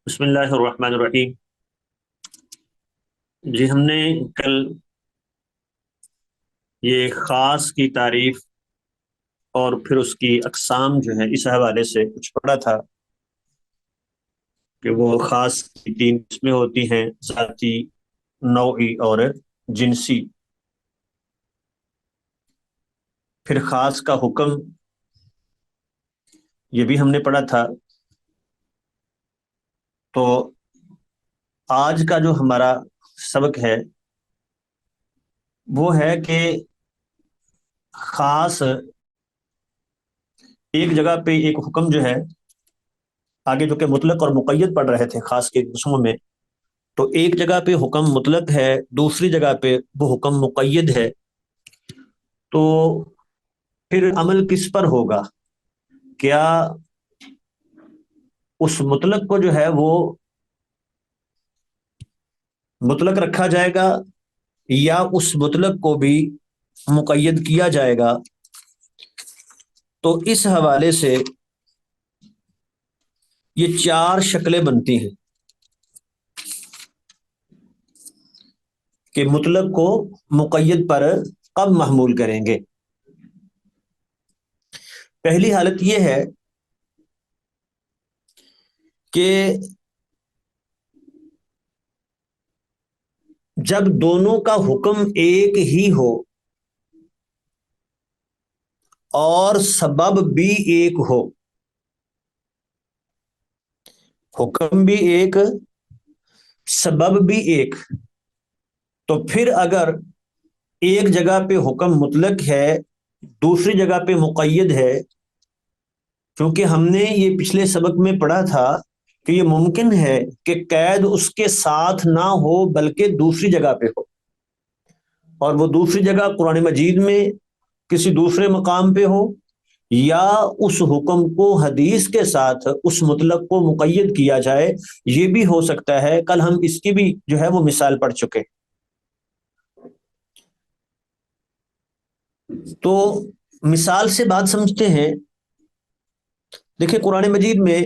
بسم اللہ الرحمن الرحیم۔ جی ہم نے کل یہ خاص کی تعریف اور پھر اس کی اقسام جو ہے اس حوالے سے کچھ پڑھا تھا کہ وہ خاص کی تین قسمیں ہوتی ہیں: ذاتی، نوعی اور جنسی۔ پھر خاص کا حکم یہ بھی ہم نے پڑھا تھا۔ تو آج کا جو ہمارا سبق ہے وہ ہے کہ خاص ایک جگہ پہ ایک حکم جو ہے، آگے جو کہ مطلق اور مقید پڑھ رہے تھے خاص کے قسموں میں، تو ایک جگہ پہ حکم مطلق ہے، دوسری جگہ پہ وہ حکم مقید ہے، تو پھر عمل کس پر ہوگا؟ کیا اس مطلق کو جو ہے وہ مطلق رکھا جائے گا یا اس مطلق کو بھی مقید کیا جائے گا؟ تو اس حوالے سے یہ چار شکلیں بنتی ہیں کہ مطلق کو مقید پر کب محمول کریں گے۔ پہلی حالت یہ ہے کہ جب دونوں کا حکم ایک ہی ہو اور سبب بھی ایک ہو، حکم بھی ایک سبب بھی ایک، تو پھر اگر ایک جگہ پہ حکم مطلق ہے، دوسری جگہ پہ مقید ہے، کیونکہ ہم نے یہ پچھلے سبق میں پڑھا تھا کہ یہ ممکن ہے کہ قید اس کے ساتھ نہ ہو بلکہ دوسری جگہ پہ ہو، اور وہ دوسری جگہ قرآن مجید میں کسی دوسرے مقام پہ ہو، یا اس حکم کو حدیث کے ساتھ اس مطلق کو مقید کیا جائے، یہ بھی ہو سکتا ہے۔ کل ہم اس کی بھی جو ہے وہ مثال پڑھ چکے۔ تو مثال سے بات سمجھتے ہیں۔ دیکھیں قرآن مجید میں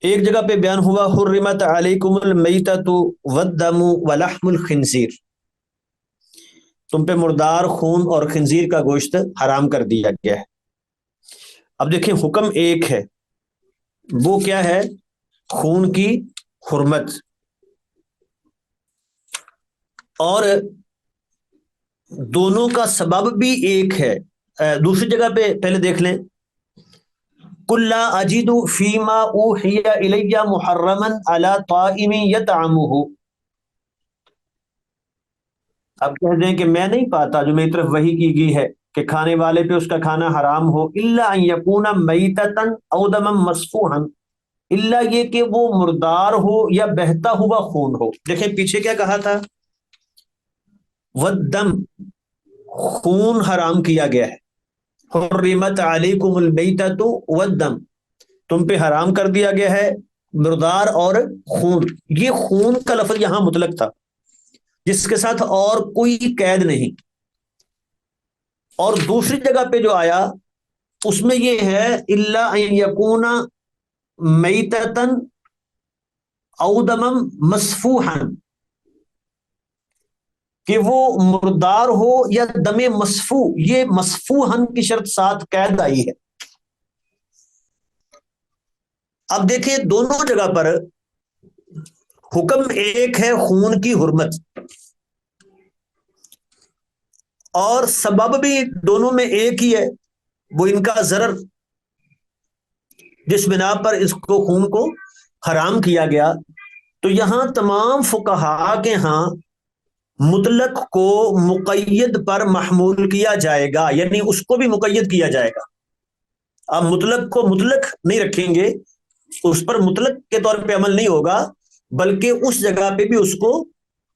ایک جگہ پہ بیان ہوا حرمت علیکم المیتۃ والدم ولحم الخنزیر، تم پہ مردار، خون اور خنزیر کا گوشت حرام کر دیا گیا ہے۔ اب دیکھیں حکم ایک ہے، وہ کیا ہے؟ خون کی حرمت، اور دونوں کا سبب بھی ایک ہے۔ دوسری جگہ پہ پہلے دیکھ لیں، قُل لَا أَجِدُ فِي مَا أُوحِيَ إِلَيَّ مُحَرَّمًا عَلَىٰ طَاعِمٍ يَطْعَمُهُ، اب کہہ دیں کہ میں نہیں پاتا جو میری طرف وحی کی گئی ہے کہ کھانے والے پہ اس کا کھانا حرام ہو، إِلَّا أَن يَكُونَ مَيْتَةً أَوْ دَمًا مَسْفُوحًا، الا یہ کہ وہ مردار ہو یا بہتا ہوا خون ہو۔ دیکھیں پیچھے کیا کہا تھا؟ وَالدَّمْ، خون حرام کیا گیا ہے۔ حرمت علیکم المیتۃ والدم، تم پہ حرام کر دیا گیا ہے مردار اور خون۔ یہ خون کا لفظ یہاں مطلق تھا جس کے ساتھ اور کوئی قید نہیں۔ اور دوسری جگہ پہ جو آیا اس میں یہ ہے الا ان یکون میتۃ او دما مسفوحا، کہ وہ مردار ہو یا دم مسفو، یہ مسفوحن کی شرط ساتھ قید آئی ہے۔ اب دیکھیں دونوں جگہ پر حکم ایک ہے، خون کی حرمت، اور سبب بھی دونوں میں ایک ہی ہے، وہ ان کا ضرر، جس بنا پر اس کو خون کو حرام کیا گیا۔ تو یہاں تمام فقہا کے ہاں مطلق کو مقید پر محمول کیا جائے گا، یعنی اس کو بھی مقید کیا جائے گا۔ اب مطلق کو مطلق نہیں رکھیں گے، اس پر مطلق کے طور پہ عمل نہیں ہوگا، بلکہ اس جگہ پہ بھی اس کو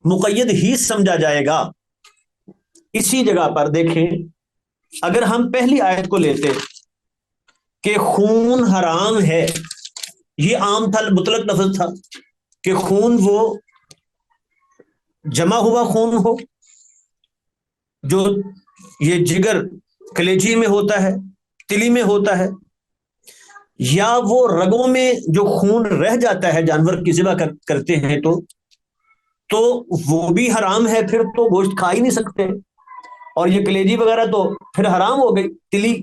مقید ہی سمجھا جائے گا۔ اسی جگہ پر دیکھیں، اگر ہم پہلی آیت کو لیتے کہ خون حرام ہے، یہ عام تھا، مطلق لفظ تھا کہ خون وہ جمع ہوا خون ہو جو یہ جگر کلیجی میں ہوتا ہے، تلی میں ہوتا ہے، یا وہ رگوں میں جو خون رہ جاتا ہے جانور کی ذبح کرتے ہیں تو وہ بھی حرام ہے، پھر تو گوشت کھا ہی نہیں سکتے۔ اور یہ کلیجی وغیرہ تو پھر حرام ہو گئی، تلی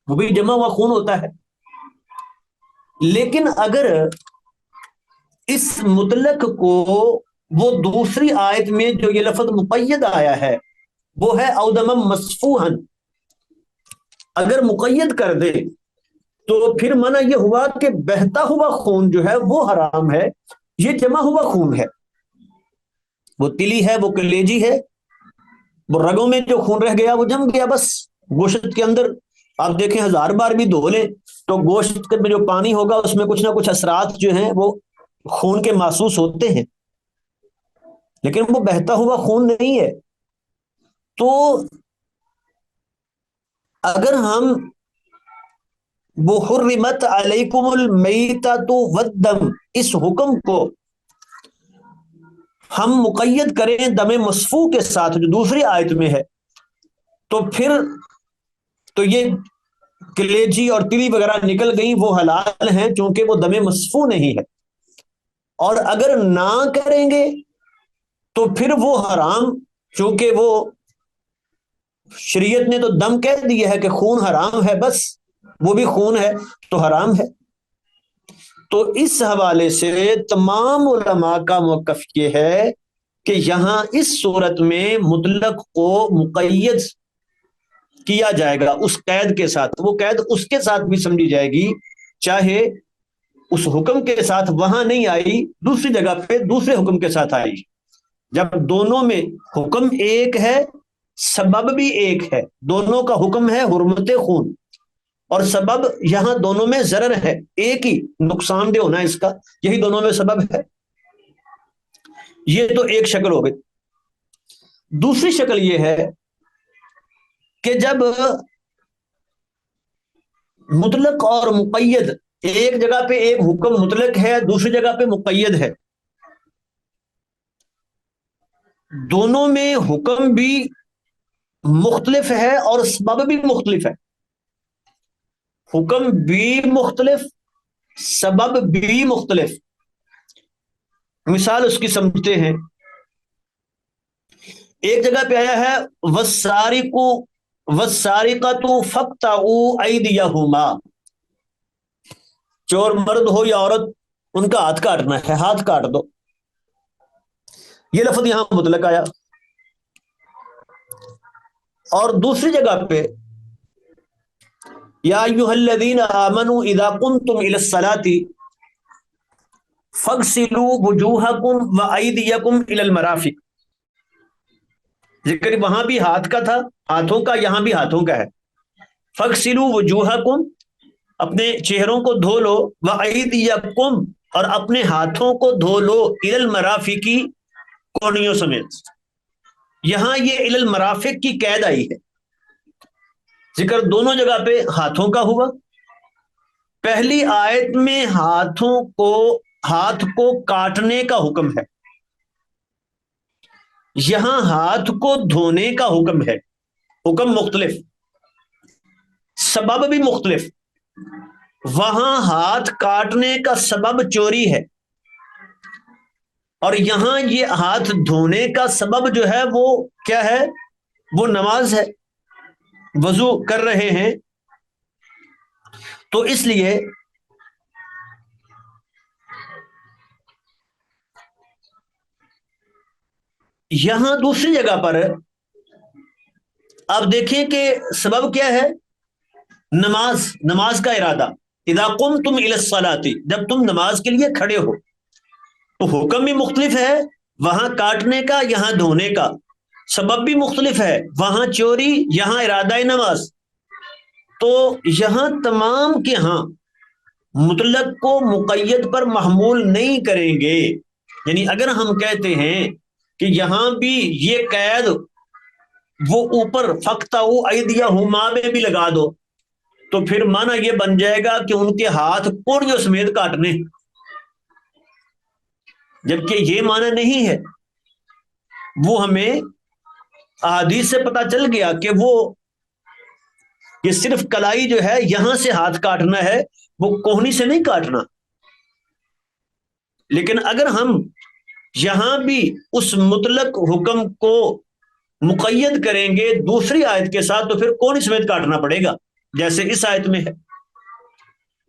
وہ بھی جمع ہوا خون ہوتا ہے۔ لیکن اگر اس مطلق کو وہ دوسری آیت میں جو یہ لفظ مقید آیا ہے وہ ہے او دم مسفوحن، اگر مقید کر دے تو پھر منع یہ ہوا کہ بہتا ہوا خون جو ہے وہ حرام ہے، یہ جمع ہوا خون ہے، وہ تلی ہے، وہ کلیجی ہے، وہ رگوں میں جو خون رہ گیا وہ جم گیا بس گوشت کے اندر۔ آپ دیکھیں 1000 بار بھی دھو لیں تو گوشت میں جو پانی ہوگا اس میں کچھ نہ کچھ اثرات جو ہیں وہ خون کے محسوس ہوتے ہیں، لیکن وہ بہتا ہوا خون نہیں ہے۔ تو اگر ہم وہ حرمت علیکم المیتۃ والدم اس حکم کو ہم مقید کریں دم مسفوح کے ساتھ جو دوسری آیت میں ہے، تو پھر تو یہ کلیجی اور تلی وغیرہ نکل گئی، وہ حلال ہیں چونکہ وہ دم مسفوح نہیں ہے۔ اور اگر نہ کریں گے تو پھر وہ حرام، چونکہ وہ شریعت نے تو دم کہہ دیا ہے کہ خون حرام ہے، بس وہ بھی خون ہے تو حرام ہے۔ تو اس حوالے سے تمام علماء کا موقف یہ ہے کہ یہاں اس صورت میں مطلق کو مقید کیا جائے گا اس قید کے ساتھ، وہ قید اس کے ساتھ بھی سمجھی جائے گی چاہے اس حکم کے ساتھ وہاں نہیں آئی، دوسری جگہ پہ دوسرے حکم کے ساتھ آئی۔ جب دونوں میں حکم ایک ہے، سبب بھی ایک ہے، دونوں کا حکم ہے حرمت خون، اور سبب یہاں دونوں میں ضرر ہے، ایک ہی نقصان دہ ہونا اس کا، یہی دونوں میں سبب ہے۔ یہ تو ایک شکل ہو گئی۔ دوسری شکل یہ ہے کہ جب مطلق اور مقید ایک جگہ پہ ایک حکم مطلق ہے، دوسری جگہ پہ مقید ہے، دونوں میں حکم بھی مختلف ہے اور سبب بھی مختلف ہے، حکم بھی مختلف، سبب بھی مختلف۔ مثال اس کی سمجھتے ہیں، ایک جگہ پہ آیا ہے وَالسَّارِقَةُ فَاقْطَعُوا أَيْدِيَهُمَا، چور مرد ہو یا عورت ان کا ہاتھ کاٹنا ہے، ہاتھ کاٹ دو، یہ لفظ یہاں مطلق آیا۔ اور دوسری جگہ پہ یا ایھا الذین آمنوا اذا قمتم الی الصلاۃ فاغسلوا وجوہکم وایدیکم الی المرافق، ذکر وہاں بھی ہاتھ کا تھا، ہاتھوں کا، یہاں بھی ہاتھوں کا ہے۔ فاغسلوا وجوہکم، اپنے چہروں کو دھو لو، وایدیکم، اور اپنے ہاتھوں کو دھو لو، الی المرافق، کونیوں سمیت۔ یہاں یہ الی المرافق کی قید آئی ہے، ذکر دونوں جگہ پہ ہاتھوں کا ہوا۔ پہلی آیت میں ہاتھ کو کاٹنے کا حکم ہے، یہاں ہاتھ کو دھونے کا حکم ہے، حکم مختلف، سبب بھی مختلف۔ وہاں ہاتھ کاٹنے کا سبب چوری ہے، اور یہاں یہ ہاتھ دھونے کا سبب جو ہے وہ کیا ہے؟ وہ نماز ہے، وضو کر رہے ہیں۔ تو اس لیے یہاں دوسری جگہ پر آپ دیکھیں کہ سبب کیا ہے؟ نماز کا ارادہ، اذا قمتم الی الصلاۃ، جب تم نماز کے لیے کھڑے ہو، تو حکم بھی مختلف ہے، وہاں کاٹنے کا، یہاں دھونے کا، سبب بھی مختلف ہے، وہاں چوری، یہاں ارادہ نماز۔ تو یہاں تمام کے ہاں مطلق کو مقید پر محمول نہیں کریں گے، یعنی اگر ہم کہتے ہیں کہ یہاں بھی یہ قید وہ اوپر فَاقْطَعُوا أَيْدِيَهُمَا میں بھی لگا دو، تو پھر معنی یہ بن جائے گا کہ ان کے ہاتھ کوڑیوں سمیت کاٹنے، جبکہ یہ معنی نہیں ہے۔ وہ ہمیں احادیث سے پتہ چل گیا کہ وہ یہ صرف کلائی جو ہے یہاں سے ہاتھ کاٹنا ہے، وہ کوہنی سے نہیں کاٹنا. لیکن اگر ہم یہاں بھی اس مطلق حکم کو مقید کریں گے دوسری آیت کے ساتھ تو پھر کوہنی سمیت کاٹنا پڑے گا جیسے اس آیت میں ہے.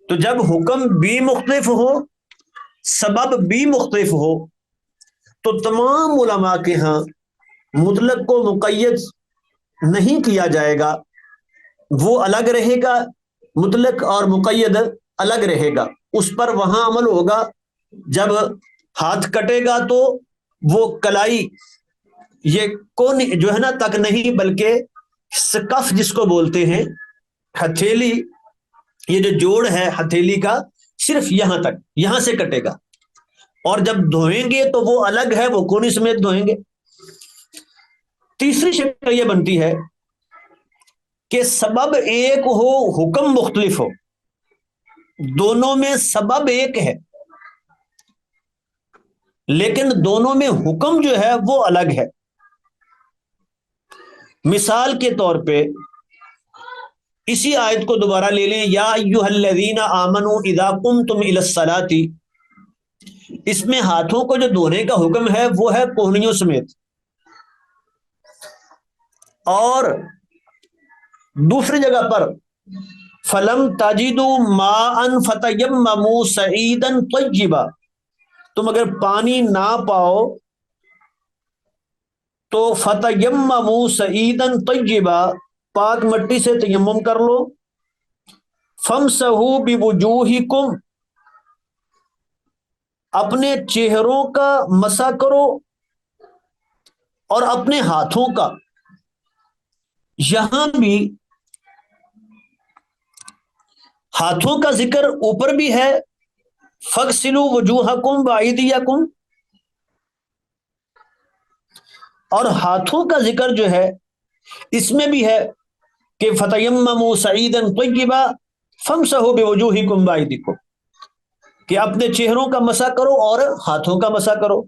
تو جب حکم بھی مختلف ہو، سبب بھی مختلف ہو، تو تمام علماء کے ہاں مطلق کو مقید نہیں کیا جائے گا، وہ الگ رہے گا، مطلق اور مقید الگ رہے گا. اس پر وہاں عمل ہوگا جب ہاتھ کٹے گا تو وہ کلائی یہ کون جو ہے نا تک نہیں، بلکہ سکف جس کو بولتے ہیں، ہتھیلی، یہ جو جوڑ ہے ہتھیلی کا صرف یہاں تک، یہاں سے کٹے گا. اور جب دھوئیں گے تو وہ الگ ہے، وہ کونی سمیت دھوئیں گے. تیسری شکل یہ بنتی ہے کہ سبب ایک ہو، حکم مختلف ہو، دونوں میں سبب ایک ہے لیکن دونوں میں حکم جو ہے وہ الگ ہے. مثال کے طور پہ اسی آیت کو دوبارہ لے لیں، یا ایھا الذین آمنوا اذا قمتم الی الصلاۃ. اس میں ہاتھوں کو جو دھونے کا حکم ہے وہ ہے کوہنیوں سمیت. اور دوسری جگہ پر فلم تجدوا ماء فتیمموا صعیدا طیبا، تم اگر پانی نہ پاؤ تو فتیمموا صعیدا طیبا، پاک مٹی سے تیمم کر لو. فامسحوا بوجوہکم، اپنے چہروں کا مسح کرو اور اپنے ہاتھوں کا. یہاں بھی ہاتھوں کا ذکر اوپر بھی ہے، فاغسلوا وجوہکم وایدیکم، اور ہاتھوں کا ذکر جو ہے اس میں بھی ہے کہ فتیمموا صعیدا طیبا فامسحوا بوجوہکم وایدیکم، کہ اپنے چہروں کا مسح کرو اور ہاتھوں کا مسح کرو.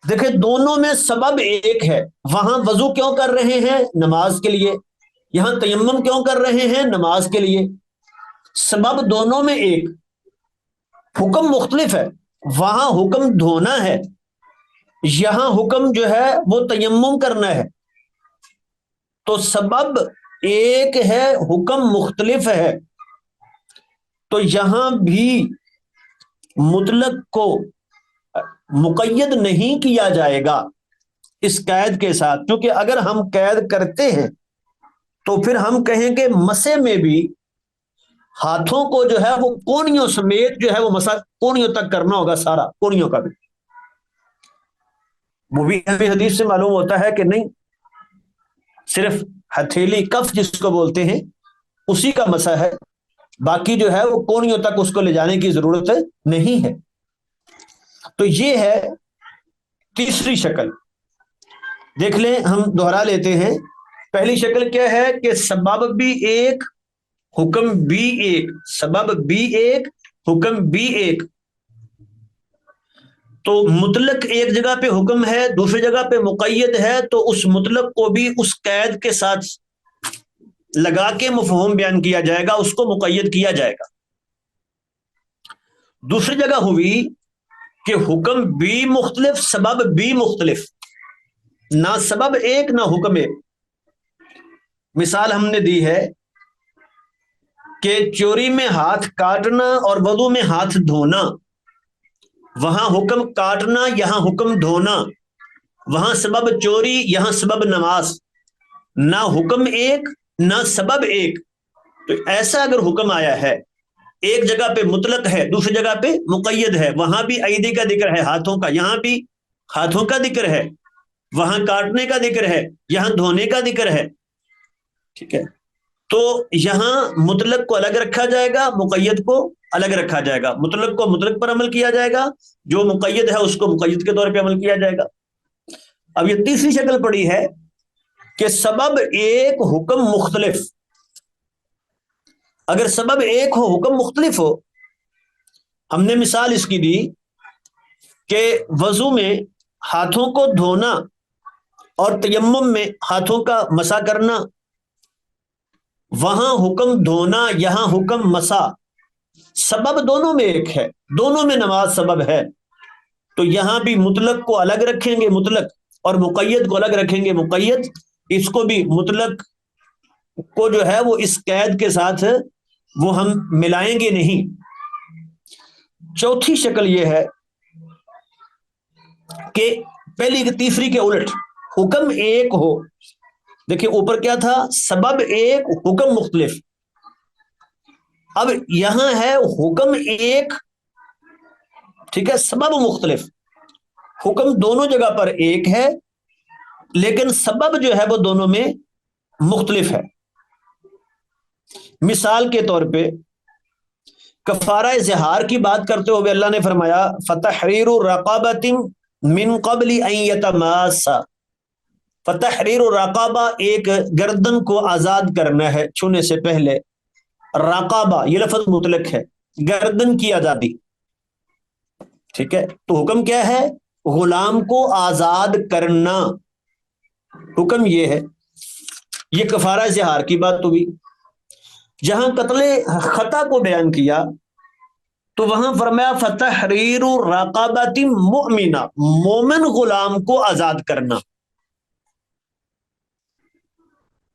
دیکھیں دونوں میں سبب ایک ہے. وہاں وضو کیوں کر رہے ہیں؟ نماز کے لیے. یہاں تیمم کیوں کر رہے ہیں؟ نماز کے لیے. سبب دونوں میں ایک، حکم مختلف ہے. وہاں حکم دھونا ہے، یہاں حکم جو ہے وہ تیمم کرنا ہے. تو سبب ایک ہے، حکم مختلف ہے. تو یہاں بھی مطلق کو مقید نہیں کیا جائے گا اس قید کے ساتھ، کیونکہ اگر ہم قید کرتے ہیں تو پھر ہم کہیں کہ مسے میں بھی ہاتھوں کو جو ہے وہ کونیوں سمیت جو ہے وہ مسا کونیوں تک کرنا ہوگا، سارا کونیوں کا بھی. وہ بھی ہمیں حدیث سے معلوم ہوتا ہے کہ نہیں، صرف ہتھیلی کف جس کو بولتے ہیں اسی کا مسا ہے، باقی جو ہے وہ کونیوں تک اس کو لے جانے کی ضرورت نہیں ہے. تو یہ ہے تیسری شکل. دیکھ لیں، ہم دوہرا لیتے ہیں. پہلی شکل کیا ہے کہ سبب بھی ایک، حکم بھی ایک. سبب بھی ایک، حکم بھی ایک. تو مطلق ایک جگہ پہ حکم ہے، دوسری جگہ پہ مقید ہے، تو اس مطلق کو بھی اس قید کے ساتھ لگا کے مفہوم بیان کیا جائے گا، اس کو مقید کیا جائے گا. دوسری جگہ ہوئی کہ حکم بھی مختلف، سبب بھی مختلف، نہ سبب ایک نہ حکم ایک. مثال ہم نے دی ہے کہ چوری میں ہاتھ کاٹنا اور وضو میں ہاتھ دھونا. وہاں حکم کاٹنا، یہاں حکم دھونا. وہاں سبب چوری، یہاں سبب نماز. نہ حکم ایک نہ سبب ایک. تو ایسا اگر حکم آیا ہے، ایک جگہ پہ مطلق ہے، دوسری جگہ پہ مقید ہے، وہاں بھی ایدی کا ذکر ہے، ہاتھوں کا، یہاں بھی ہاتھوں کا ذکر ہے، وہاں کاٹنے کا ذکر ہے، یہاں دھونے کا ذکر ہے. ٹھیک ہے، تو یہاں مطلق کو الگ رکھا جائے گا، مقید کو الگ رکھا جائے گا. مطلق کو مطلق پر عمل کیا جائے گا، جو مقید ہے اس کو مقید کے طور پہ عمل کیا جائے گا. اب یہ تیسری شکل پڑی ہے کہ سبب ایک، حکم مختلف. اگر سبب ایک ہو، حکم مختلف ہو، ہم نے مثال اس کی دی کہ وضو میں ہاتھوں کو دھونا اور تیمم میں ہاتھوں کا مسح کرنا. وہاں حکم دھونا، یہاں حکم مسح. سبب دونوں میں ایک ہے، دونوں میں نماز سبب ہے، تو یہاں بھی مطلق کو الگ رکھیں گے مطلق، اور مقید کو الگ رکھیں گے مقید، اس کو بھی مطلق کو جو ہے وہ اس قید کے ساتھ وہ ہم ملائیں گے نہیں۔ چوتھی شکل یہ ہے کہ پہلی تیسری کے الٹ حکم ایک ہو، دیکھیں اوپر کیا تھا، سبب ایک حکم مختلف، اب یہاں ہے حکم ایک، ٹھیک ہے، سبب مختلف، حکم دونوں جگہ پر ایک ہے لیکن سبب جو ہے وہ دونوں میں مختلف ہے۔ مثال کے طور پہ کفارہ زہار کی بات کرتے ہوئے اللہ نے فرمایا فتحریر رقابۃ من قبل ان یتماسا، فتحریر رقابہ ایک گردن کو آزاد کرنا ہے چھونے سے پہلے، رقابہ یہ لفظ مطلق ہے، گردن کی آزادی، ٹھیک ہے، تو حکم کیا ہے، غلام کو آزاد کرنا، حکم یہ ہے۔ یہ کفارہ زہار کی بات ہوئی۔ جہاں قتل خطا کو بیان کیا تو وہاں فرمایا فتحریر رقابۃ مؤمنہ، مومن غلام کو آزاد کرنا،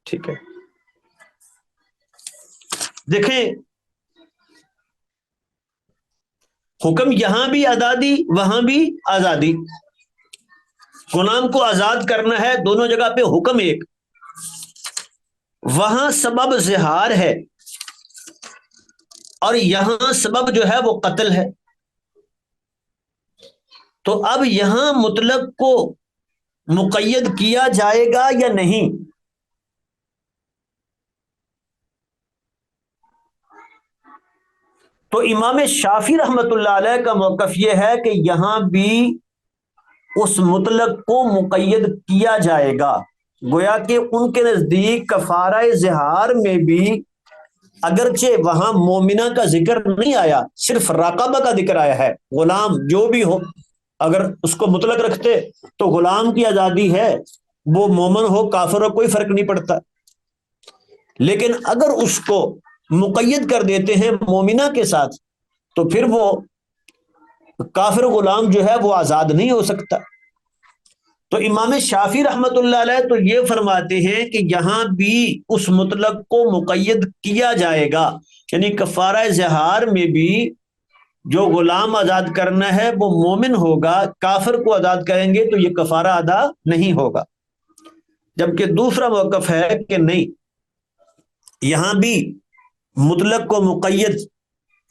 ٹھیک ہے۔ دیکھیں حکم یہاں بھی آزادی وہاں بھی آزادی، غلام کو آزاد کرنا ہے، دونوں جگہ پہ حکم ایک، وہاں سبب زہار ہے اور یہاں سبب جو ہے وہ قتل ہے، تو اب یہاں مطلق کو مقید کیا جائے گا یا نہیں؟ تو امام شافعی رحمت اللہ علیہ کا موقف یہ ہے کہ یہاں بھی اس مطلق کو مقید کیا جائے گا، گویا کہ ان کے نزدیک کفارہ زہار میں بھی اگرچہ وہاں مومنہ کا ذکر نہیں آیا، صرف راقبہ کا ذکر آیا ہے، غلام جو بھی ہو، اگر اس کو مطلق رکھتے تو غلام کی آزادی ہے، وہ مومن ہو کافر ہو کوئی فرق نہیں پڑتا، لیکن اگر اس کو مقید کر دیتے ہیں مومنہ کے ساتھ تو پھر وہ کافر غلام جو ہے وہ آزاد نہیں ہو سکتا۔ تو امام شافعی رحمت اللہ علیہ تو یہ فرماتے ہیں کہ یہاں بھی اس مطلق کو مقید کیا جائے گا، یعنی کفارہ زہار میں بھی جو غلام آزاد کرنا ہے وہ مومن ہوگا، کافر کو آزاد کریں گے تو یہ کفارہ ادا نہیں ہوگا۔ جبکہ دوسرا موقف ہے کہ نہیں، یہاں بھی مطلق کو مقید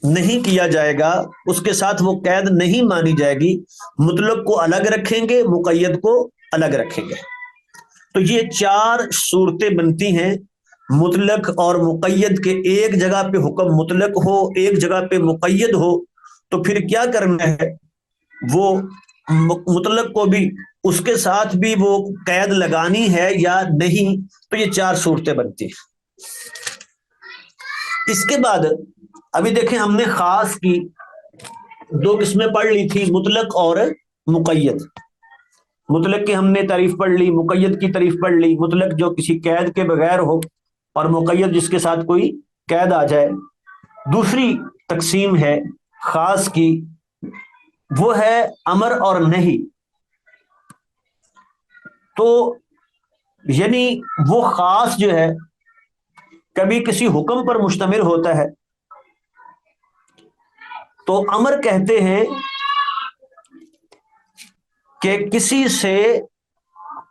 نہیں کیا جائے گا، اس کے ساتھ وہ قید نہیں مانی جائے گی، مطلق کو الگ رکھیں گے مقید کو الگ رکھیں گے۔ تو یہ چار صورتیں بنتی ہیں مطلق اور مقید کے، ایک جگہ پہ حکم مطلق ہو ایک جگہ پہ مقید ہو، تو پھر کیا کرنا ہے، وہ مطلق کو بھی اس کے ساتھ بھی وہ قید لگانی ہے یا نہیں، تو یہ چار صورتیں بنتی ہیں۔ اس کے بعد ابھی دیکھیں ہم نے خاص کی دو قسمیں پڑھ لی تھی، مطلق اور مقید۔ مطلق کی ہم نے تعریف پڑھ لی، مقید کی تعریف پڑھ لی، مطلق جو کسی قید کے بغیر ہو اور مقید جس کے ساتھ کوئی قید آ جائے۔ دوسری تقسیم ہے خاص کی، وہ ہے امر اور نہیں، تو یعنی وہ خاص جو ہے کبھی کسی حکم پر مشتمل ہوتا ہے، تو امر کہتے ہیں کہ کسی سے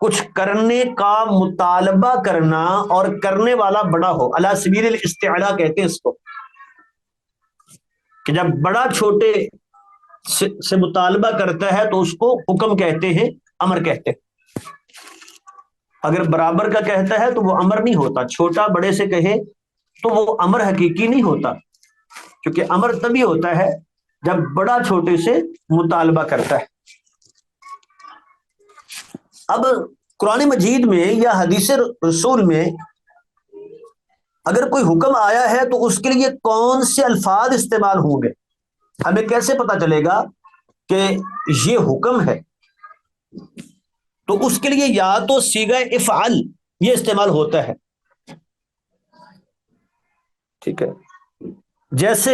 کچھ کرنے کا مطالبہ کرنا اور کرنے والا بڑا ہو، علی سبیل الاستعلاء کہتے ہیں اس کو، کہ جب بڑا چھوٹے سے مطالبہ کرتا ہے تو اس کو حکم کہتے ہیں، امر کہتے ہیں۔ اگر برابر کا کہتا ہے تو وہ امر نہیں ہوتا، چھوٹا بڑے سے کہے تو وہ امر حقیقی نہیں ہوتا، کیونکہ امر تبھی ہوتا ہے جب بڑا چھوٹے سے مطالبہ کرتا ہے۔ اب قرآن مجید میں یا حدیث رسول میں اگر کوئی حکم آیا ہے تو اس کے لیے کون سے الفاظ استعمال ہوں گے، ہمیں کیسے پتا چلے گا کہ یہ حکم ہے؟ تو اس کے لیے یا تو صیغہ افعل یہ استعمال ہوتا ہے، ٹھیک ہے، جیسے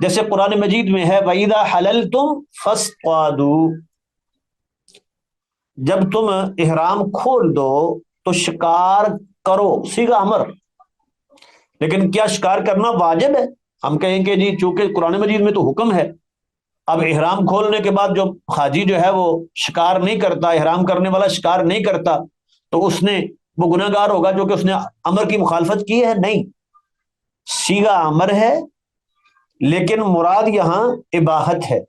جیسے قرآن مجید میں ہے وَإِذَا حَلَلْتُمْ فَاصْطَادُوا، جب تم احرام کھول دو تو شکار کرو، صیغہ امر، لیکن کیا شکار کرنا واجب ہے؟ ہم کہیں کہ جی چونکہ قرآن مجید میں تو حکم ہے، اب احرام کھولنے کے بعد جو حاجی جو ہے وہ شکار نہیں کرتا، احرام کرنے والا شکار نہیں کرتا، تو اس نے وہ گناہ گار ہوگا جو کہ اس نے امر کی مخالفت کی ہے؟ نہیں، صیغہ امر ہے، لیکن مراد یہاں اباحت ہے،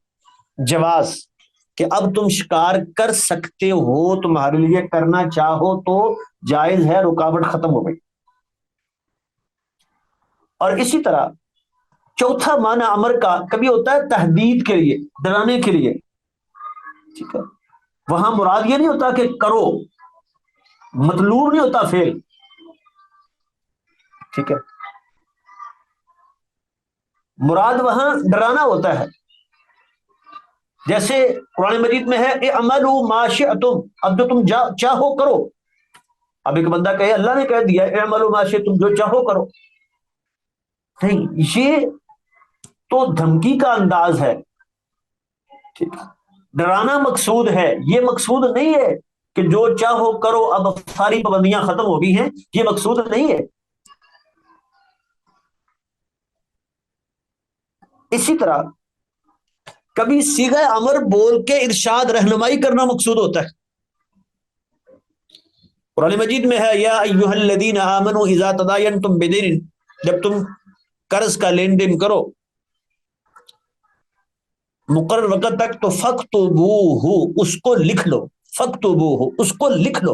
جواز، کہ اب تم شکار کر سکتے ہو، تمہارے لیے کرنا چاہو تو جائز ہے، رکاوٹ ختم ہو گئی۔ اور اسی طرح چوتھا معنی امر کا کبھی ہوتا ہے تحدید کے لیے، ڈرانے کے لیے، ٹھیک ہے، وہاں مراد یہ نہیں ہوتا کہ کرو، مطلوب نہیں ہوتا فعل، ٹھیک ہے، مراد وہاں ڈرانا ہوتا ہے۔ جیسے قرآن مجید میں ہے اعملوا ما شئتم، اب جو تم چاہو کرو، اب ایک بندہ کہے اللہ نے کہہ دیا اعملوا ما شئتم، جو چاہو کرو، نہیں، یہ تو دھمکی کا انداز ہے، ٹھیک ہے، ڈرانا مقصود ہے، یہ مقصود نہیں ہے کہ جو چاہو کرو، اب ساری پابندیاں ختم ہو گئی ہیں، یہ مقصود نہیں ہے۔ اسی طرح کبھی صیغہ امر بول کے ارشاد رہنمائی کرنا مقصود ہوتا ہے۔ قرآن مجید میں ہے یا ایھا الذین آمنوا اذا تداینتم بدین، جب تم قرض کا لین دین کرو مقرر وقت تک تو فاکتبوہ، اس کو لکھ لو، فاکتبوہ، اس کو لکھ لو۔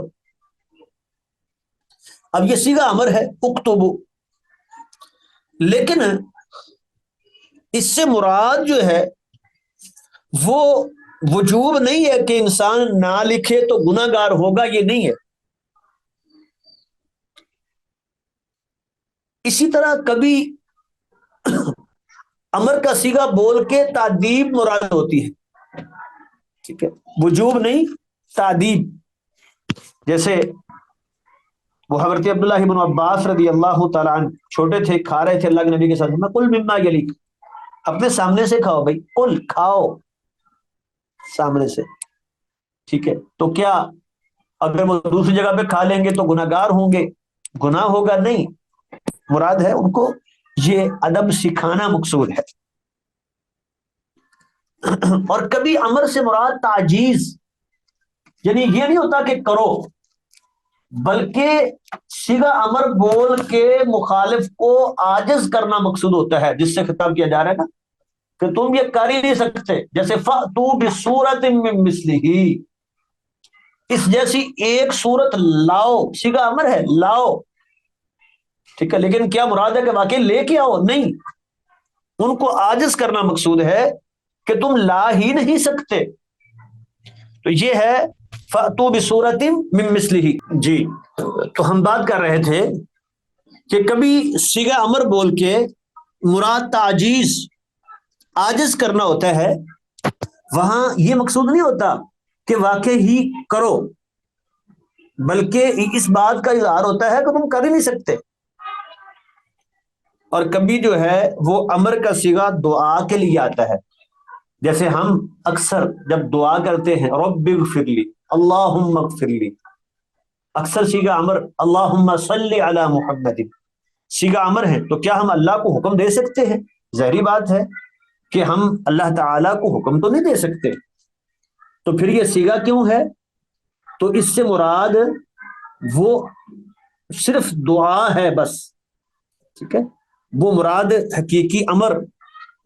اب یہ صیغہ امر ہے اکتبو، لیکن اس سے مراد جو ہے وہ وجوب نہیں ہے کہ انسان نہ لکھے تو گناہ گار ہوگا، یہ نہیں ہے۔ اسی طرح کبھی امر کا صیغہ بول کے تادیب مراد ہوتی ہے، ٹھیک ہے، وجوب نہیں، تادیب۔ جیسے وہ حضرت عبداللہ بن عباس رضی اللہ تعالیٰ عنہ چھوٹے تھے، کھا رہے تھے اللہ کے نبی کے ساتھ، میں کل مما یلیک، اپنے سامنے سے کھاؤ بھائی، کل کھاؤ سامنے سے، ٹھیک ہے، تو کیا اگر وہ دوسری جگہ پہ کھا لیں گے تو گناہ گار ہوں گے؟ گناہ ہوگا نہیں، مراد ہے ان کو یہ ادب سکھانا مقصود ہے۔ اور کبھی امر سے مراد تعجیز، یعنی یہ نہیں ہوتا کہ کرو، بلکہ صیغہ امر بول کے مخالف کو عاجز کرنا مقصود ہوتا ہے، جس سے خطاب کیا جا رہا ہے نا کہ تم یہ کر ہی نہیں سکتے، جیسے فَأْتُوا بِصُورَةٍ مِّن مِّثْلِهِ، اس جیسی ایک صورت لاؤ، صیغہ امر ہے لاؤ، ٹھیک ہے، لیکن کیا مراد ہے کہ واقعی لے کے آؤ؟ نہیں، ان کو عاجز کرنا مقصود ہے کہ تم لا ہی نہیں سکتے، تو یہ ہے فَأْتُوا بِصُورَةٍ مِّن مِّثْلِهِ۔ جی، تو ہم بات کر رہے تھے کہ کبھی صیغہ امر بول کے مراد تعجیز، عاجز کرنا ہوتا ہے، وہاں یہ مقصود نہیں ہوتا کہ واقع ہی کرو، بلکہ اس بات کا اظہار ہوتا ہے کہ تم کر ہی نہیں سکتے۔ اور کبھی جو ہے وہ امر کا صیغہ دعا کے لیے آتا ہے، جیسے ہم اکثر جب دعا کرتے ہیں رب اغفر لی، اللہم اغفر لی، اکثر صیغہ امر اللہم صلی علی محمد، صیغہ امر ہے، تو کیا ہم اللہ کو حکم دے سکتے ہیں؟ ظاہری بات ہے کہ ہم اللہ تعالیٰ کو حکم تو نہیں دے سکتے، تو پھر یہ صیغہ کیوں ہے؟ تو اس سے مراد وہ صرف دعا ہے بس، ٹھیک ہے، وہ مراد حقیقی امر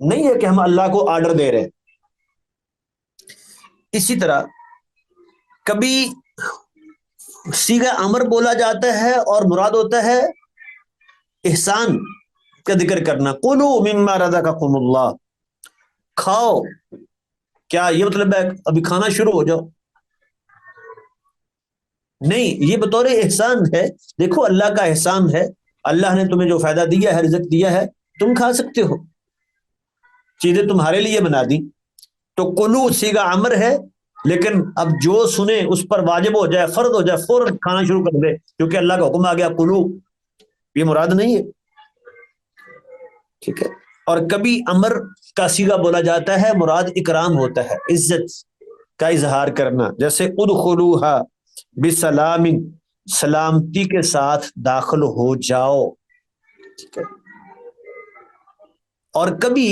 نہیں ہے کہ ہم اللہ کو آرڈر دے رہے ہیں۔ اسی طرح کبھی صیغہ امر بولا جاتا ہے اور مراد ہوتا ہے احسان کا ذکر کرنا، کلوا مما رزقکم اللہ، کھاؤ، کیا یہ مطلب ہے ابھی کھانا شروع ہو جاؤ؟ نہیں، یہ بطور احسان ہے، دیکھو اللہ کا احسان ہے، اللہ نے تمہیں جو فائدہ دیا ہے، رزق دیا ہے، تم کھا سکتے ہو، چیزیں تمہارے لیے بنا دی، تو کلو صیغہ امر ہے، لیکن اب جو سنے اس پر واجب ہو جائے، فرض ہو جائے، فوراً کھانا شروع کر دے کیونکہ اللہ کا حکم آ گیا کلو، یہ مراد نہیں ہے، ٹھیک ہے۔ اور کبھی امر کا صیغہ بولا جاتا ہے، مراد اکرام ہوتا ہے، عزت کا اظہار کرنا، جیسے ادخلوہا بسلام، سلامتی کے ساتھ داخل ہو جاؤ، ٹھیک ہے۔ اور کبھی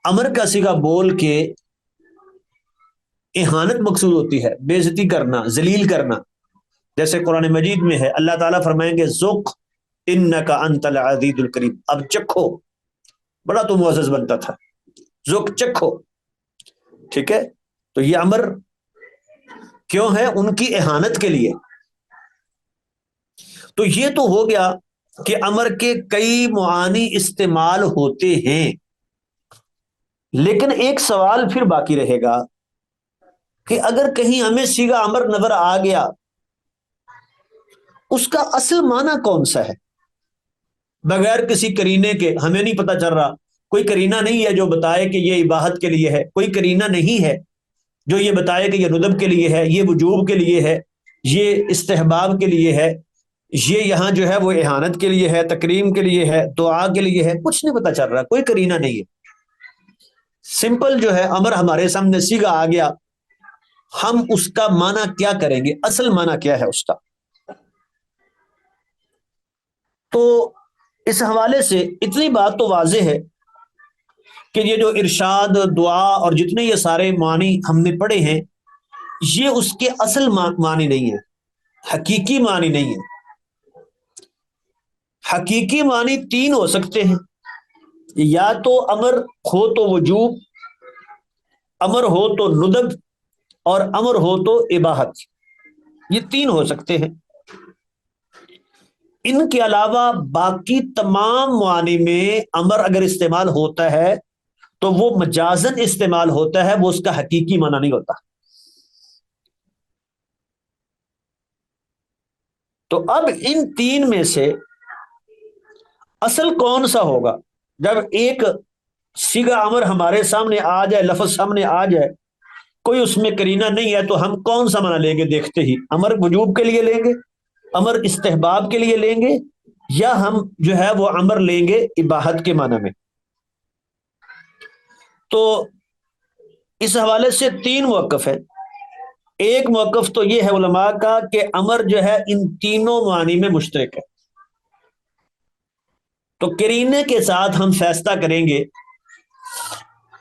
امر کا صیغہ بول کے اہانت مقصود ہوتی ہے، بے عزتی کرنا، ذلیل کرنا، جیسے قرآن مجید میں ہے، اللہ تعالیٰ فرمائیں گے ذق انک انت العزیز الکریم، اب چکھو، بڑا تو معزز بنتا تھا، ذق چکھو، ٹھیک ہے۔ تو یہ امر کیوں ہے؟ ان کی اہانت کے لیے۔ تو یہ تو ہو گیا کہ امر کے کئی معانی استعمال ہوتے ہیں، لیکن ایک سوال پھر باقی رہے گا کہ اگر کہیں ہمیں صیغہ امر نظر آ گیا، اس کا اصل معنی کون سا ہے؟ بغیر کسی کرینے کے ہمیں نہیں پتہ چل رہا، کوئی کرینہ نہیں ہے جو بتائے کہ یہ اباحت کے لیے ہے، کوئی کرینہ نہیں ہے جو یہ بتائے کہ یہ ندب کے لیے ہے، یہ وجوب کے لیے ہے، یہ استحباب کے لیے ہے، یہ یہاں جو ہے وہ اہانت کے لیے ہے، تکریم کے لیے ہے، دعا کے لیے ہے، کچھ نہیں پتہ چل رہا، کوئی کرینہ نہیں ہے۔ سمپل جو ہے امر ہمارے سامنے صیغہ آ گیا، ہم اس کا معنی کیا کریں گے، اصل معنی کیا ہے اس کا؟ تو اس حوالے سے اتنی بات تو واضح ہے کہ یہ جو ارشاد، دعا اور جتنے یہ سارے معنی ہم نے پڑھے ہیں، یہ اس کے اصل معنی نہیں ہے، حقیقی معنی نہیں ہے۔ حقیقی معنی تین ہو سکتے ہیں، یا تو امر ہو تو وجوب، امر ہو تو ندب، اور امر ہو تو اباحت، یہ تین ہو سکتے ہیں۔ ان کے علاوہ باقی تمام معانی میں امر اگر استعمال ہوتا ہے تو وہ مجازن استعمال ہوتا ہے، وہ اس کا حقیقی معنی نہیں ہوتا۔ تو اب ان تین میں سے اصل کون سا ہوگا؟ جب ایک صیغہ امر ہمارے سامنے آ جائے، لفظ سامنے آ جائے، کوئی اس میں کرینہ نہیں ہے، تو ہم کون سا معنی لیں گے؟ دیکھتے ہی امر وجوب کے لیے لیں گے، امر استحباب کے لیے لیں گے، یا ہم جو ہے وہ امر لیں گے اباحت کے معنی میں؟ تو اس حوالے سے تین موقف ہے۔ ایک موقف تو یہ ہے علماء کا کہ امر جو ہے ان تینوں معانی میں مشترک ہے، تو کرینے کے ساتھ ہم فیصلہ کریں گے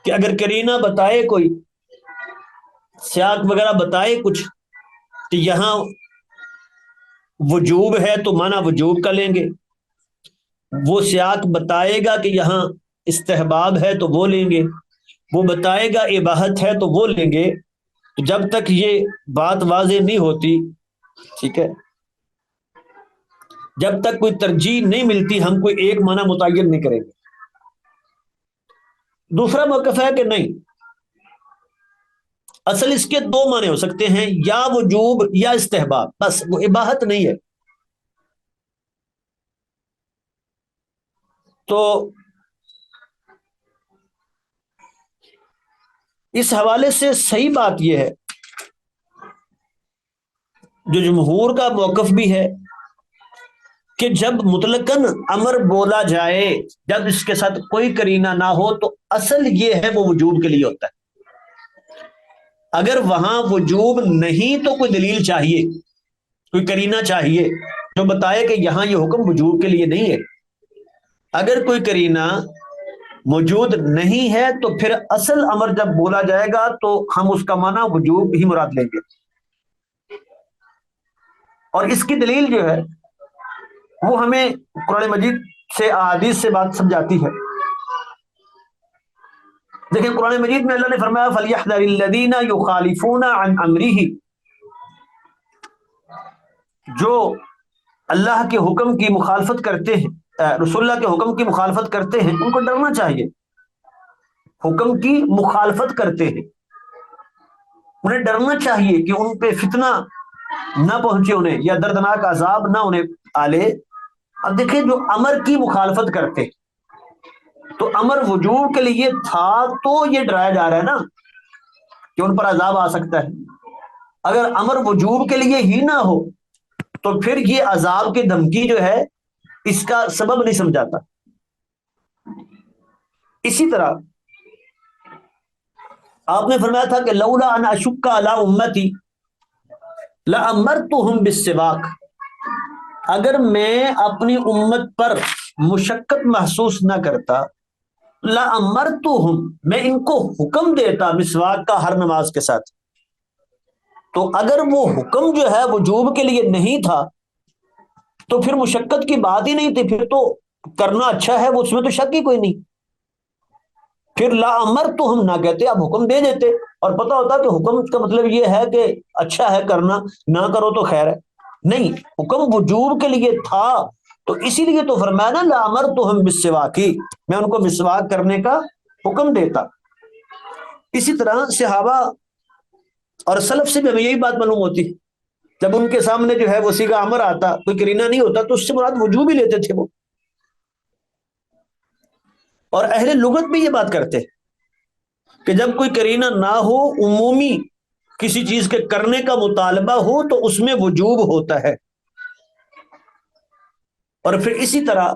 کہ اگر کرینہ بتائے، کوئی سیاق وغیرہ بتائے کچھ کہ یہاں وجوب ہے تو معنی وجوب کا لیں گے، وہ سیاق بتائے گا کہ یہاں استحباب ہے تو وہ لیں گے، وہ بتائے گا اباحت ہے تو وہ لیں گے۔ تو جب تک یہ بات واضح نہیں ہوتی، ٹھیک ہے، جب تک کوئی ترجیح نہیں ملتی، ہم کوئی ایک معنی متعین نہیں کریں گے۔ دوسرا موقف ہے کہ نہیں، اصل اس کے دو معنی ہو سکتے ہیں، یا وجوب یا استحباب، بس وہ اباحت نہیں ہے۔ تو اس حوالے سے صحیح بات یہ ہے، جو جمہور کا موقف بھی ہے، کہ جب مطلقاً امر بولا جائے، جب اس کے ساتھ کوئی کرینہ نہ ہو، تو اصل یہ ہے وہ وجوب کے لیے ہوتا ہے۔ اگر وہاں وجوب نہیں تو کوئی دلیل چاہیے، کوئی کرینہ چاہیے جو بتائے کہ یہاں یہ حکم وجوب کے لیے نہیں ہے۔ اگر کوئی کرینہ موجود نہیں ہے تو پھر اصل امر جب بولا جائے گا تو ہم اس کا معنی وجوب ہی مراد لیں گے۔ اور اس کی دلیل جو ہے وہ ہمیں قرآن مجید سے، احادیث سے بات سمجھاتی ہے۔ دیکھیں قرآن مجید میں اللہ نے فرمایا فَلْيَحْذَرِ الَّذِينَ يُخَالِفُونَ عَنْ أَمْرِهِ، جو اللہ کے حکم کی مخالفت کرتے ہیں، رسول اللہ کے حکم کی مخالفت کرتے ہیں، ان کو ڈرنا چاہیے۔ حکم کی مخالفت کرتے ہیں، انہیں ڈرنا چاہیے کہ ان پہ فتنہ نہ پہنچے انہیں، یا دردناک عذاب نہ انہیں آلے۔ اب دیکھیں جو امر کی مخالفت کرتے، تو امر وجوب کے لیے تھا تو یہ ڈرایا جا رہا ہے نا کہ ان پر عذاب آ سکتا ہے۔ اگر امر وجوب کے لیے ہی نہ ہو تو پھر یہ عذاب کی دھمکی جو ہے اس کا سبب نہیں سمجھاتا۔ اسی طرح آپ نے فرمایا تھا کہ لولا ان اشک علی امتی لامرتهم بالسواک، اگر میں اپنی امت پر مشقت محسوس نہ کرتا، لامرتهم، میں ان کو حکم دیتا مسواک کا ہر نماز کے ساتھ۔ تو اگر وہ حکم جو ہے وجوب کے لیے نہیں تھا تو پھر مشقت کی بات ہی نہیں تھی، پھر تو کرنا اچھا ہے، وہ اس میں تو شک ہی کوئی نہیں۔ پھر لا امر تو ہم نہ کہتے، آپ حکم دے دیتے، اور پتہ ہوتا کہ حکم کا مطلب یہ ہے کہ اچھا ہے کرنا، نہ کرو تو خیر ہے۔ نہیں، حکم وجوب کے لیے تھا، تو اسی لیے تو فرمایا نا لا امر تو ہم بالسواکی، میں ان کو مسواک کرنے کا حکم دیتا۔ اسی طرح صحابہ اور سلف سے بھی ہمیں یہی بات معلوم ہوتی، جب ان کے سامنے جو ہے وہ صیغہ امر آتا، کوئی کرینہ نہیں ہوتا، تو اس سے مراد وجوب ہی لیتے تھے وہ۔ اور اہل لغت بھی یہ بات کرتے کہ جب کوئی کرینہ نہ ہو، عمومی کسی چیز کے کرنے کا مطالبہ ہو، تو اس میں وجوب ہوتا ہے۔ اور پھر اسی طرح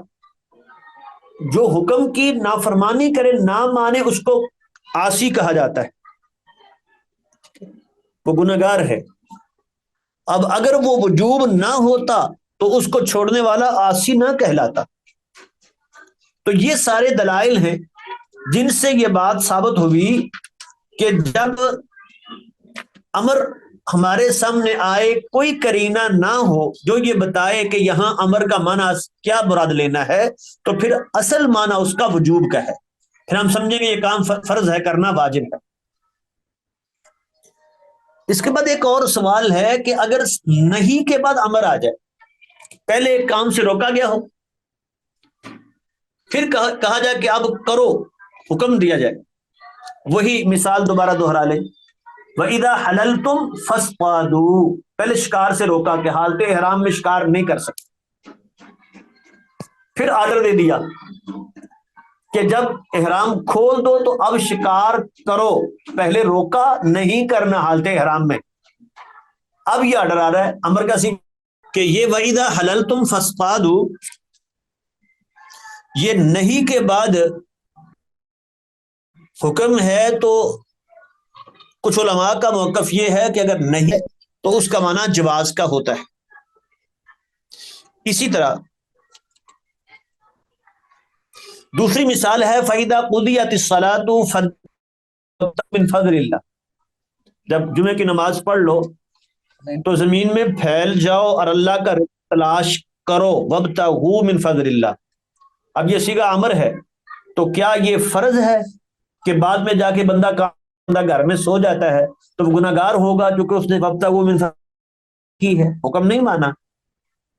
جو حکم کی نافرمانی کرے، نہ مانے، اس کو عاصی کہا جاتا ہے، وہ گنہگار ہے۔ اب اگر وہ وجوب نہ ہوتا تو اس کو چھوڑنے والا عاصی نہ کہلاتا۔ تو یہ سارے دلائل ہیں جن سے یہ بات ثابت ہوئی کہ جب امر ہمارے سامنے آئے، کوئی کرینہ نہ ہو جو یہ بتائے کہ یہاں امر کا معنی کیا مراد لینا ہے، تو پھر اصل معنی اس کا وجوب کا ہے، پھر ہم سمجھیں گے یہ کام فرض ہے، کرنا واجب ہے۔ اس کے بعد ایک اور سوال ہے کہ اگر نہیں کے بعد امر آ جائے، پہلے ایک کام سے روکا گیا ہو، پھر کہا جائے کہ اب کرو، حکم دیا جائے، وہی مثال دوبارہ دہرا لیں، وَإِذَا حَلَلْتُمْ فَاصْطَادُوا، پہلے شکار سے روکا کہ حالت احرام میں شکار نہیں کر سکتے، پھر آرڈر دے دیا کہ جب احرام کھول دو تو اب شکار کرو، پہلے روکا نہیں کرنا حالت احرام میں، اب یہ آرڈر آ رہا ہے امر کا سی کہ یہ وَإِذَا حَلَلْتُمْ فَاصْطَادُوا، یہ نہیں کے بعد حکم ہے، تو کچھ علماء کا موقف یہ ہے کہ اگر نہیں ہے تو اس کا معنی جواز کا ہوتا ہے۔ اسی طرح دوسری مثال ہے فَإِذَا قُضِيَتِ الصَّلَاةُ فَانتَشِرُوا مِنْ فَضْلِ اللَّهِ، جب جمعے کی نماز پڑھ لو تو زمین میں پھیل جاؤ اور اللہ کا رزق تلاش کرو، وَابْتَغُوا مِنْ فَضْلِ اللَّهِ۔ اب یہ صیغہ امر ہے، تو کیا یہ فرض ہے کہ بعد میں جا کے بندہ گھر میں سو جاتا ہے تو وہ گناہ گار ہوگا کیونکہ اس نے وَابْتَغُوا مِنْ فَضْلِ اللَّهِ کی ہے، حکم نہیں مانا؟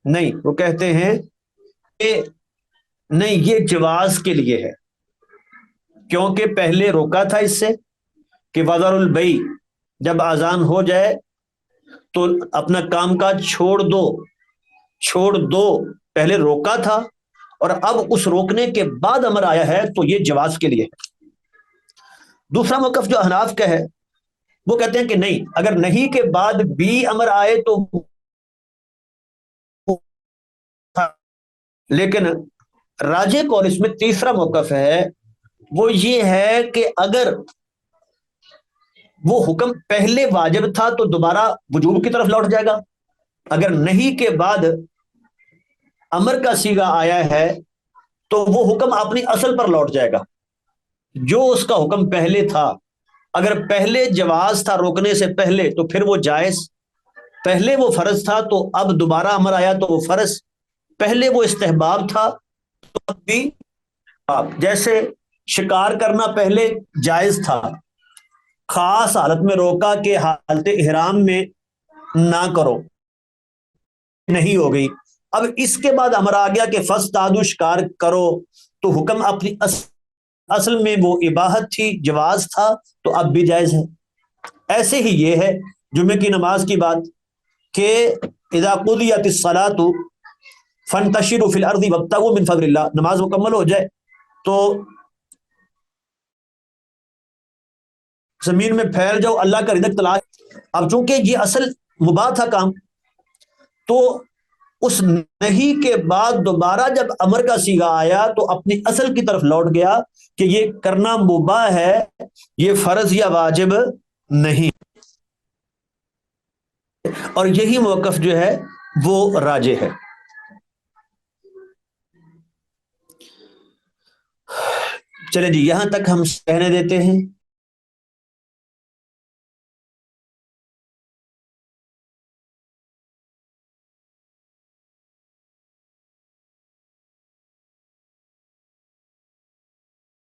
نہیں، وہ کہتے ہیں کہ نہیں، یہ جواز کے لیے ہے، کیونکہ پہلے روکا تھا اس سے کہ وَذَرُوا الْبَيْعَ، جب اذان ہو جائے تو اپنا کام کاج چھوڑ دو، پہلے روکا تھا، اور اب اس روکنے کے بعد امر آیا ہے تو یہ جواز کے لیے ہے۔ دوسرا موقف جو احناف کا ہے، وہ کہتے ہیں کہ نہیں، اگر نہیں کے بعد بھی امر آئے تو، لیکن راجح قول اس میں تیسرا موقف ہے، وہ یہ ہے کہ اگر وہ حکم پہلے واجب تھا تو دوبارہ وجوب کی طرف لوٹ جائے گا، اگر نہیں کے بعد امر کا صیغہ آیا ہے تو وہ حکم اپنی اصل پر لوٹ جائے گا، جو اس کا حکم پہلے تھا۔ اگر پہلے جواز تھا روکنے سے پہلے تو پھر وہ جائز، پہلے وہ فرض تھا تو اب دوبارہ امر آیا تو وہ فرض، پہلے وہ استحباب تھا تو اب بھی آپ، جیسے شکار کرنا پہلے جائز تھا، خاص حالت میں روکا کہ حالت احرام میں نہ کرو، نہیں ہو گئی، اب اس کے بعد امر آ گیا کہ فَاصْطَادُوا، شکار کرو، تو حکم اپنی اصل میں وہ اباحت تھی، جواز تھا، تو اب بھی جائز ہے۔ ایسے ہی یہ ہے جمعے کی نماز کی بات کہ اذا قضیت الصلاۃ فانتشروا فی الارض وابتغوا من فضل اللہ، نماز مکمل ہو جائے تو زمین میں پھیل جاؤ، اللہ کا رزق تلاش۔ اب چونکہ یہ اصل مباح تھا کام، تو اس نہیں کے بعد دوبارہ جب امر کا صیغہ آیا تو اپنی اصل کی طرف لوٹ گیا کہ یہ کرنا مباح ہے، یہ فرض یا واجب نہیں، اور یہی موقف جو ہے وہ راجح ہے۔ چلے جی، یہاں تک ہم کہنے دیتے ہیں۔